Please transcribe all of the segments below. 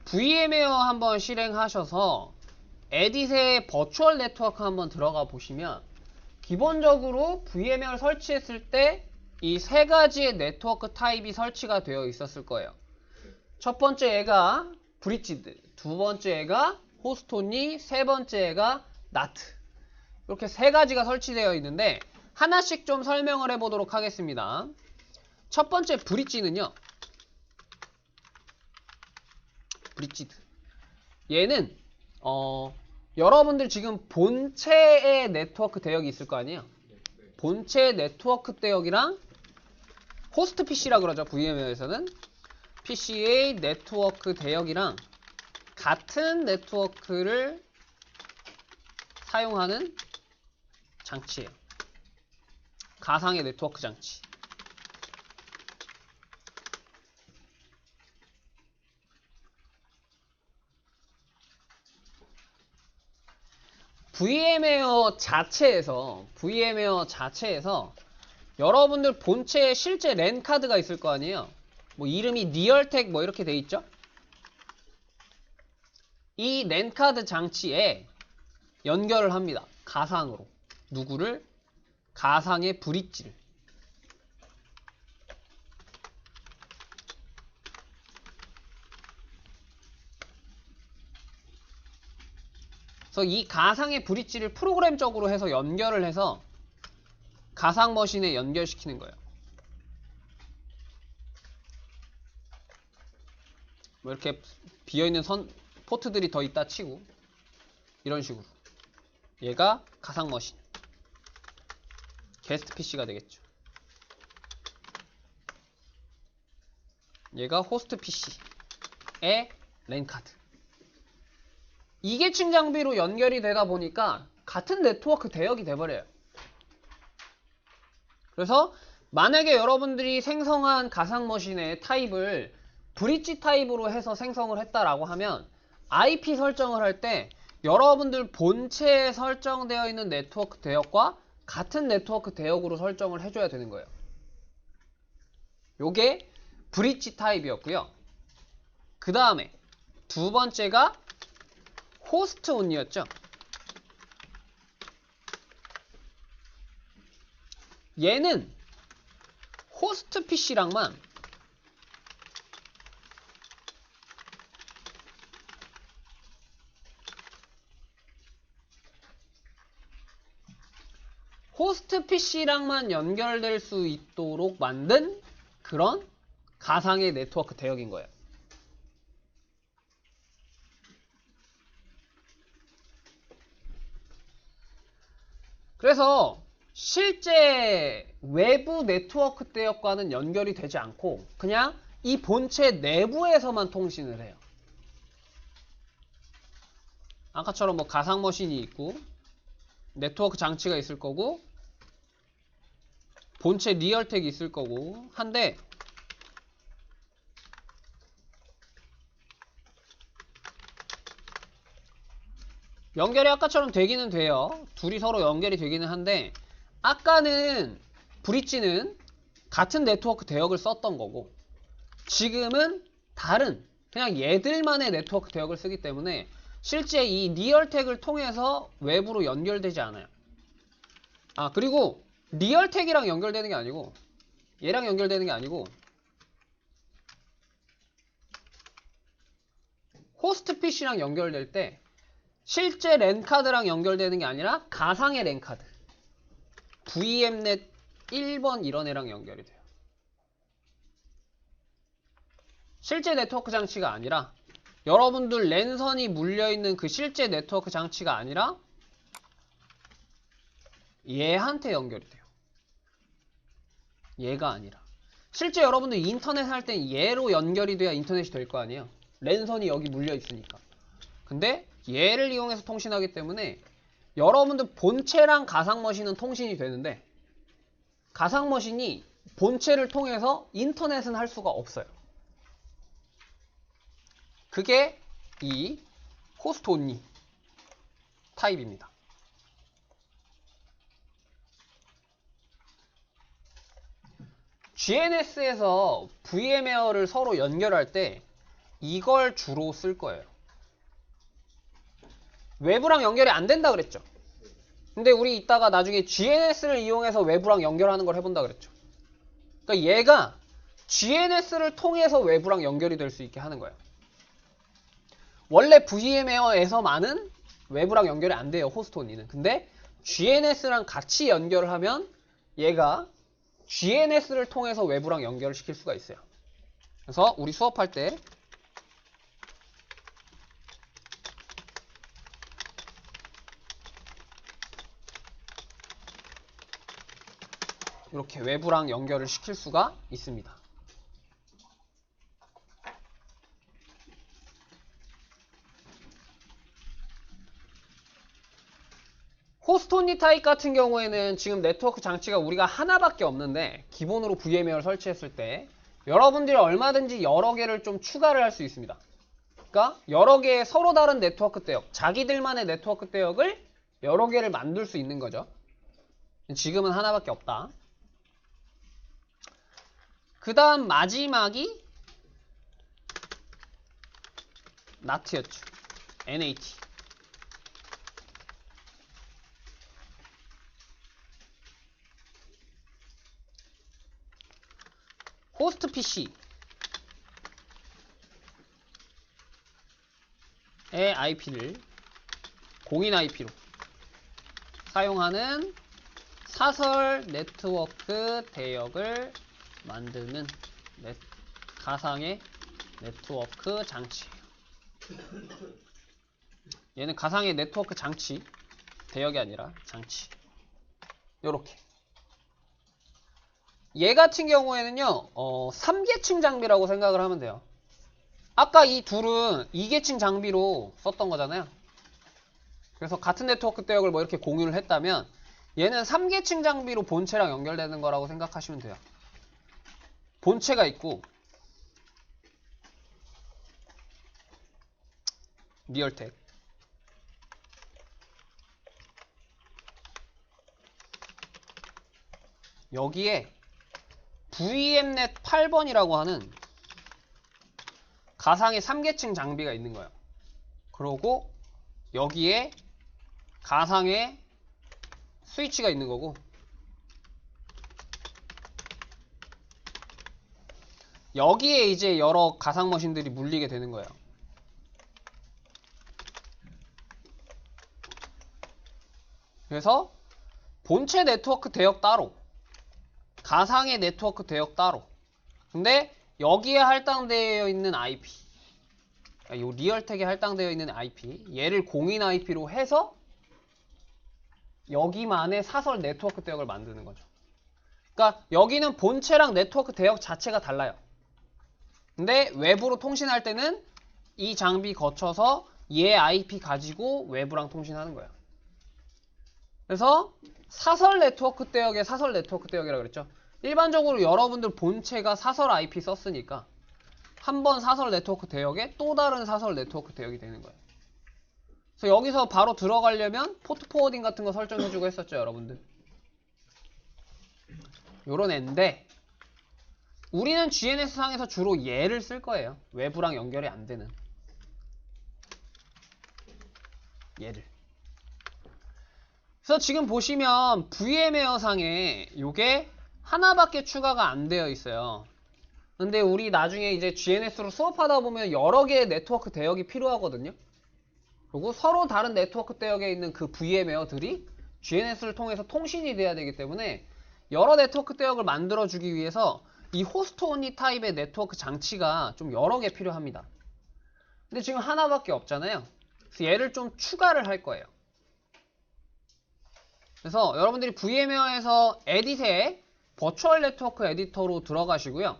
VM웨어 한번 실행하셔서 에딧의 버추얼 네트워크 한번 들어가 보시면 기본적으로 VM웨어를 설치했을 때 이 세 가지의 네트워크 타입이 설치가 되어 있었을 거예요. 첫 번째 애가 브릿지드, 두 번째 애가 호스트온리, 세 번째 애가 나트. 이렇게 세 가지가 설치되어 있는데 하나씩 좀 설명을 해보도록 하겠습니다. 첫 번째 브릿지는요. 브릿지드. 얘는 여러분들 지금 본체의 네트워크 대역이 있을 거 아니에요? 본체 네트워크 대역이랑 호스트 PC라 그러죠. VM웨어에서는 PC의 네트워크 대역이랑 같은 네트워크를 사용하는 장치예요. 가상의 네트워크 장치. VM웨어 자체에서 여러분들 본체에 실제 랜 카드가 있을 거 아니에요. 뭐 이름이 리얼텍 뭐 이렇게 돼 있죠. 이 랜 카드 장치에 연결을 합니다. 가상으로. 누구를? 가상의 브릿지를. 그래서 이 가상의 브릿지를 프로그램적으로 해서 연결을 해서 가상 머신에 연결시키는 거예요. 뭐 이렇게 비어있는 포트들이 더 있다 치고 이런 식으로 얘가 가상 머신 게스트 PC가 되겠죠. 얘가 호스트 PC의 랜카드. 2계층 장비로 연결이 되다 보니까 같은 네트워크 대역이 돼버려요. 그래서 만약에 여러분들이 생성한 가상 머신의 타입을 브릿지 타입으로 해서 생성을 했다라고 하면 IP 설정을 할 때 여러분들 본체에 설정되어 있는 네트워크 대역과 같은 네트워크 대역으로 설정을 해줘야 되는 거예요. 요게 브릿지 타입이었고요. 그 다음에 두 번째가 호스트 온리였죠. 얘는 호스트 PC랑만 연결될 수 있도록 만든 그런 가상의 네트워크 대역인 거예요. 그래서 실제 외부 네트워크 대역과는 연결이 되지 않고 그냥 이 본체 내부에서만 통신을 해요. 아까처럼 뭐 가상 머신이 있고 네트워크 장치가 있을 거고 본체 리얼텍이 있을 거고 한데 연결이 아까처럼 되기는 돼요. 둘이 서로 연결이 되기는 한데 아까는 브릿지는 같은 네트워크 대역을 썼던 거고 지금은 다른 그냥 얘들만의 네트워크 대역을 쓰기 때문에 실제 이 리얼텍을 통해서 외부로 연결되지 않아요. 아 그리고 리얼텍이랑 연결되는 게 아니고 얘랑 연결되는 게 아니고 호스트 PC랑 연결될 때 실제 랜카드랑 연결되는 게 아니라 가상의 랜카드 VMnet 1번 이런 애랑 연결이 돼요. 실제 네트워크 장치가 아니라 여러분들 랜선이 물려있는 그 실제 네트워크 장치가 아니라 얘한테 연결이 돼요. 얘가 아니라 실제 여러분들 인터넷 할 땐 얘로 연결이 돼야 인터넷이 될 거 아니에요. 랜선이 여기 물려있으니까. 근데 얘를 이용해서 통신하기 때문에 여러분들 본체랑 가상머신은 통신이 되는데 가상머신이 본체를 통해서 인터넷은 할 수가 없어요. 그게 이 호스트 온리 타입입니다. GNS에서 VMware를 서로 연결할 때 이걸 주로 쓸 거예요. 외부랑 연결이 안 된다 그랬죠. 근데 우리 이따가 나중에 GNS를 이용해서 외부랑 연결하는 걸 해본다 그랬죠. 그러니까 얘가 GNS를 통해서 외부랑 연결이 될 수 있게 하는 거예요. 원래 VMware에서만은 외부랑 연결이 안 돼요, 호스트 온리는. 근데 GNS랑 같이 연결을 하면 얘가 GNS를 통해서 외부랑 연결을 시킬 수가 있어요. 그래서 우리 수업할 때 이렇게 외부랑 연결을 시킬 수가 있습니다. 호스트 온리 타입 같은 경우에는 지금 네트워크 장치가 우리가 하나밖에 없는데 기본으로 VMware를 설치했을 때 여러분들이 얼마든지 여러 개를 좀 추가를 할 수 있습니다. 그러니까 여러 개의 서로 다른 네트워크 대역, 자기들만의 네트워크 대역을 여러 개를 만들 수 있는 거죠. 지금은 하나밖에 없다. 그 다음 마지막이 NAT였죠. NAT. 호스트 PC의 IP를 공인 IP로 사용하는 사설 네트워크 대역을 만드는 가상의 네트워크 장치예요. 얘는 가상의 네트워크 장치, 대역이 아니라 장치. 요렇게. 얘 같은 경우에는요, 3계층 장비라고 생각을 하면 돼요. 아까 이 둘은 2계층 장비로 썼던 거잖아요. 그래서 같은 네트워크 대역을 뭐 이렇게 공유를 했다면 얘는 3계층 장비로 본체랑 연결되는 거라고 생각하시면 돼요. 본체가 있고 리얼텍, 여기에 VMnet 8번이라고 하는 가상의 3계층 장비가 있는 거예요. 그러고 여기에 가상의 스위치가 있는 거고 여기에 이제 여러 가상 머신들이 물리게 되는 거예요. 그래서 본체 네트워크 대역 따로, 가상의 네트워크 대역 따로. 근데 여기에 할당되어 있는 IP, 이 리얼텍에 할당되어 있는 IP, 얘를 공인 IP로 해서 여기만의 사설 네트워크 대역을 만드는 거죠. 그러니까 여기는 본체랑 네트워크 대역 자체가 달라요. 근데 외부로 통신할 때는 이 장비 거쳐서 얘 IP 가지고 외부랑 통신하는 거예요. 그래서 사설 네트워크 대역의 사설 네트워크 대역이라고 그랬죠. 일반적으로 여러분들 본체가 사설 IP 썼으니까 한 번 사설 네트워크 대역에 또 다른 사설 네트워크 대역이 되는 거예요. 그래서 여기서 바로 들어가려면 포트 포워딩 같은 거 설정해주고 했었죠, 여러분들. 요런 애인데 우리는 GNS 상에서 주로 얘를 쓸 거예요. 외부랑 연결이 안 되는 얘를. 그래서 지금 보시면 VMware 상에 요게 하나밖에 추가가 안 되어 있어요. 근데 우리 나중에 이제 GNS로 수업하다 보면 여러 개의 네트워크 대역이 필요하거든요. 그리고 서로 다른 네트워크 대역에 있는 그 VMware들이 GNS를 통해서 통신이 돼야 되기 때문에 여러 네트워크 대역을 만들어주기 위해서 이 호스트 온리 타입의 네트워크 장치가 좀 여러 개 필요합니다. 근데 지금 하나밖에 없잖아요. 그래서 얘를 좀 추가를 할 거예요. 그래서 여러분들이 VMware에서 에딧의 버추얼 네트워크 에디터로 들어가시고요.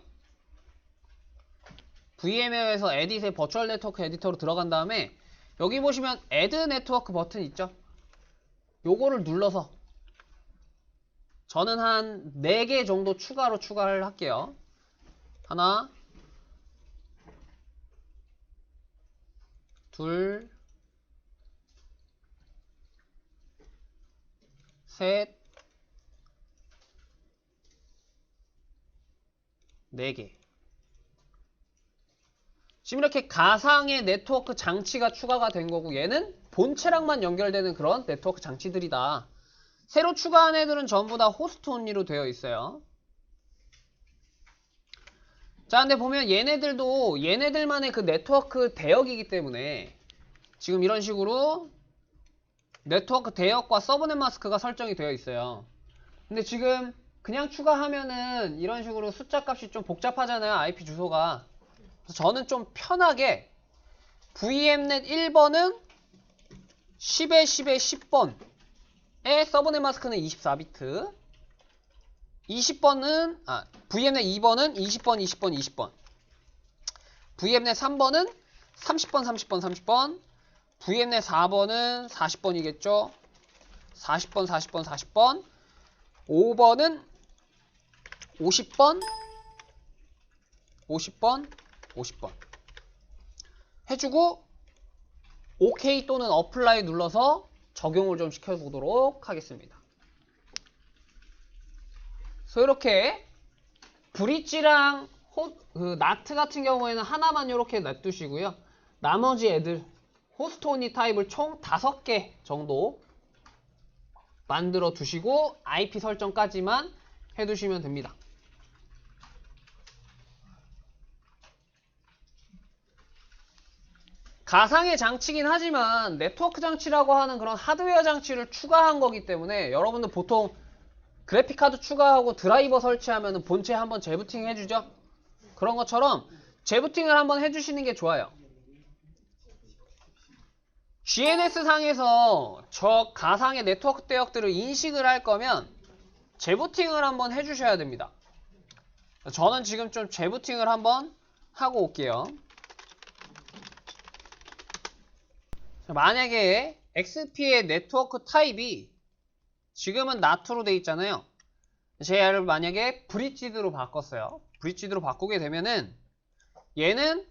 VMware에서 에딧의 버추얼 네트워크 에디터로 들어간 다음에 여기 보시면 Add 네트워크 버튼 있죠? 요거를 눌러서 저는 한 4개 정도 추가를 할게요. 하나, 둘, 셋, 4개. 지금 이렇게 가상의 네트워크 장치가 추가가 된 거고 얘는 본체랑만 연결되는 그런 네트워크 장치들이다. 새로 추가한 애들은 전부 다 호스트 온리로 되어 있어요. 자, 근데 보면 얘네들도 얘네들만의 그 네트워크 대역이기 때문에 지금 이런 식으로 네트워크 대역과 서브넷 마스크가 설정이 되어 있어요. 근데 지금 그냥 추가하면은 이런 식으로 숫자 값이 좀 복잡하잖아요. IP 주소가. 그래서 저는 좀 편하게 VMnet 1번은 10에 10에 10번의 서브넷 마스크는 24비트, 20번은 VMnet 2번은 20번 20번 20번, VMnet 3번은 30번 30번 30번, VMnet 4번은 40번이겠죠. 40번 40번 40번, 5번은 50번 50번 50번 해주고 OK 또는 어플라이 눌러서 적용을 좀 시켜보도록 하겠습니다. 그래서 이렇게 브릿지랑 나트 같은 경우에는 하나만 이렇게 놔두시고요. 나머지 애들 호스트 온리 타입을 총 5개 정도 만들어 두시고 IP 설정까지만 해두시면 됩니다. 가상의 장치긴 하지만 네트워크 장치라고 하는 그런 하드웨어 장치를 추가한 거기 때문에 여러분들 보통 그래픽카드 추가하고 드라이버 설치하면 본체 한번 재부팅 해주죠. 그런 것처럼 재부팅을 한번 해주시는 게 좋아요. GNS 상에서 저 가상의 네트워크 대역들을 인식을 할 거면 재부팅을 한번 해주셔야 됩니다. 저는 지금 좀 재부팅을 한번 하고 올게요. 만약에 XP의 네트워크 타입이 지금은 나트로 돼 있잖아요. 제가 만약에 브릿지드로 바꿨어요. 브릿지드로 바꾸게 되면은 얘는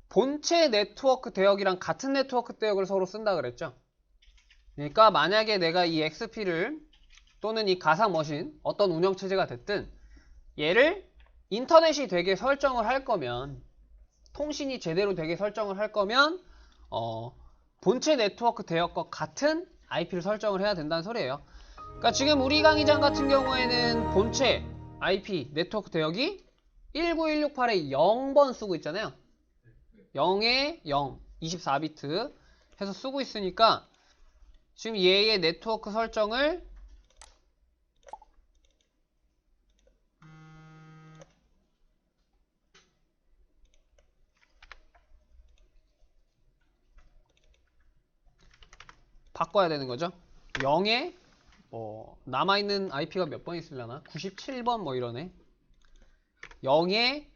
본체 네트워크 대역이랑 같은 네트워크 대역을 서로 쓴다 그랬죠. 그러니까 만약에 내가 이 XP를 또는 이 가상 머신 어떤 운영체제가 됐든 얘를 인터넷이 되게 설정을 할 거면 통신이 제대로 되게 설정을 할 거면 본체 네트워크 대역과 같은 IP를 설정을 해야 된다는 소리예요. 그러니까 지금 우리 강의장 같은 경우에는 본체 IP 네트워크 대역이 19168에 0번 쓰고 있잖아요. 0에 0, 24비트 해서 쓰고 있으니까 지금 얘의 네트워크 설정을 바꿔야 되는 거죠. 0에 남아있는 IP가 몇 번 있으려나? 97번 뭐 이러네. 0에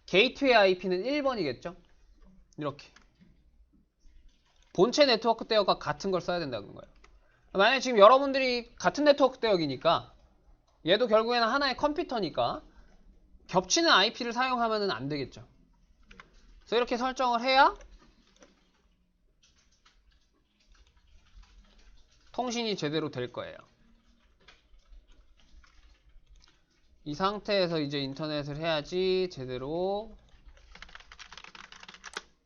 게이트웨이 IP는 1번이겠죠. 이렇게 본체 네트워크 대역과 같은 걸 써야 된다는 거예요. 만약에 지금 여러분들이 같은 네트워크 대역이니까 얘도 결국에는 하나의 컴퓨터니까 겹치는 IP를 사용하면 안 되겠죠. 그래서 이렇게 설정을 해야 통신이 제대로 될 거예요. 이 상태에서 이제 인터넷을 해야지 제대로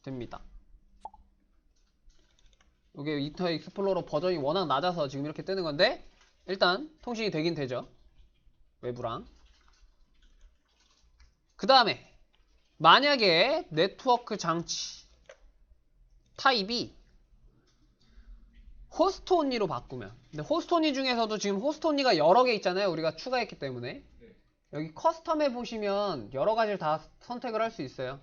됩니다. 이게 인터넷 익스플로러 버전이 워낙 낮아서 지금 이렇게 뜨는 건데 일단 통신이 되긴 되죠. 외부랑. 그 다음에 만약에 네트워크 장치 타입이 호스트 온리로 바꾸면, 근데 호스트 온리 중에서도 지금 호스트 온리가 여러 개 있잖아요. 우리가 추가했기 때문에. 여기 커스텀에 보시면 여러 가지를 다 선택을 할 수 있어요.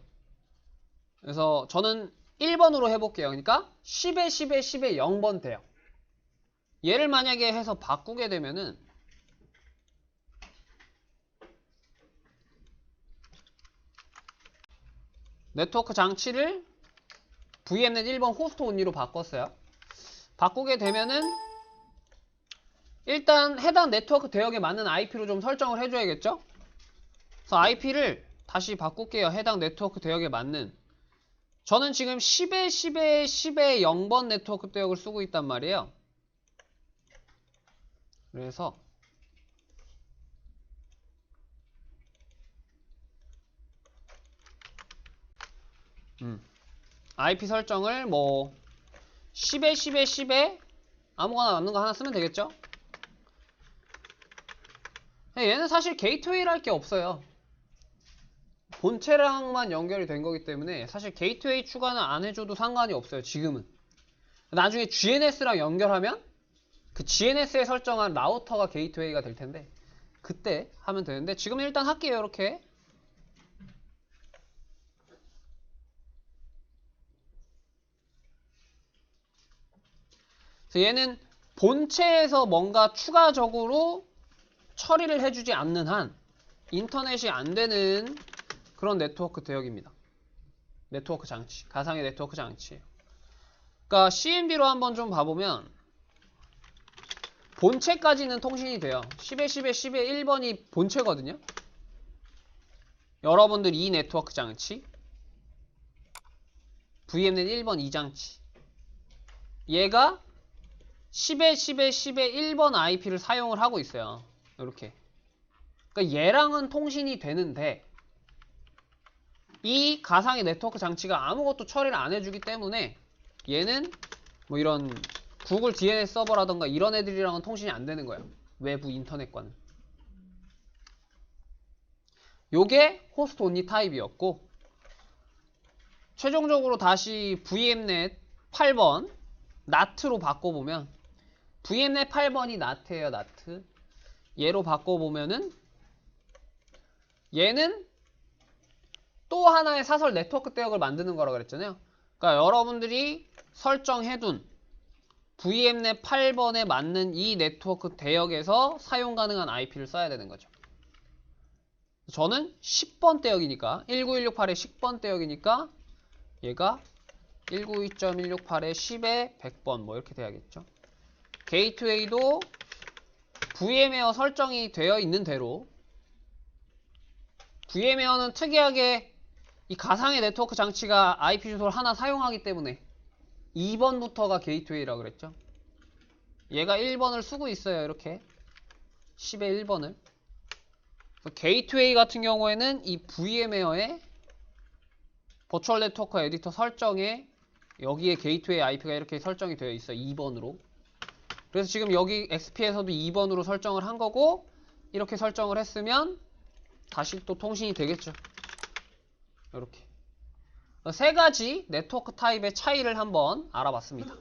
그래서 저는 1번으로 해볼게요. 그러니까 10에 10에 10에 0번 돼요. 얘를 만약에 해서 바꾸게 되면은 네트워크 장치를 VMnet 1번 호스트 온리로 바꿨어요. 바꾸게 되면은 일단 해당 네트워크 대역에 맞는 IP로 좀 설정을 해줘야겠죠? 그래서 IP를 다시 바꿀게요. 해당 네트워크 대역에 맞는. 저는 지금 10에 10에 10에 0번 네트워크 대역을 쓰고 있단 말이에요. 그래서 IP 설정을 뭐 10에 10에 10에 아무거나 맞는 거 하나 쓰면 되겠죠? 얘는 사실 게이트웨이를 할 게 없어요. 본체랑만 연결이 된 거기 때문에 사실 게이트웨이 추가는 안 해줘도 상관이 없어요. 지금은. 나중에 GNS랑 연결하면 그 GNS에 설정한 라우터가 게이트웨이가 될 텐데 그때 하면 되는데 지금은 일단 할게요. 이렇게. 그래서 얘는 본체에서 뭔가 추가적으로 처리를 해주지 않는 한 인터넷이 안 되는 그런 네트워크 대역입니다. 네트워크 장치, 가상의 네트워크 장치예요. 그러니까 CMD로 한번 좀 봐보면 본체까지는 통신이 돼요. 10에 10에 10에 1번이 본체거든요. 여러분들 이 네트워크 장치 VMnet 1번 이 장치 얘가 10에 10에 10에 1번 IP를 사용을 하고 있어요. 이렇게. 그러니까 얘랑은 통신이 되는데 이 가상의 네트워크 장치가 아무것도 처리를 안 해주기 때문에 얘는 뭐 이런 구글 DNS 서버라던가 이런 애들이랑은 통신이 안 되는 거예요. 외부 인터넷과는. 요게 호스트 온리 타입이었고 최종적으로 다시 VMnet 8번 NAT로 바꿔보면 VMnet 8번이 NAT예요. NAT. 얘로 바꿔보면은 얘는 또 하나의 사설 네트워크 대역을 만드는 거라고 그랬잖아요. 그러니까 여러분들이 설정해둔 VMnet 8번에 맞는 이 네트워크 대역에서 사용 가능한 IP를 써야 되는 거죠. 저는 10번 대역이니까 19168의 10번 대역이니까 얘가 192.168의 10에 100번 뭐 이렇게 돼야겠죠. 게이트웨이도 VM웨어 설정이 되어 있는 대로 VM웨어는 특이하게 이 가상의 네트워크 장치가 IP 주소를 하나 사용하기 때문에 2번부터가 게이트웨이라고 그랬죠. 얘가 1번을 쓰고 있어요. 이렇게 10의 1번을. 게이트웨이 같은 경우에는 이 VM웨어의 버추얼 네트워크 에디터 설정에 여기에 게이트웨이 IP가 이렇게 설정이 되어 있어요. 2번으로. 그래서 지금 여기 XP에서도 2번으로 설정을 한 거고 이렇게 설정을 했으면 다시 또 통신이 되겠죠. 이렇게. 세 가지 네트워크 타입의 차이를 한번 알아봤습니다.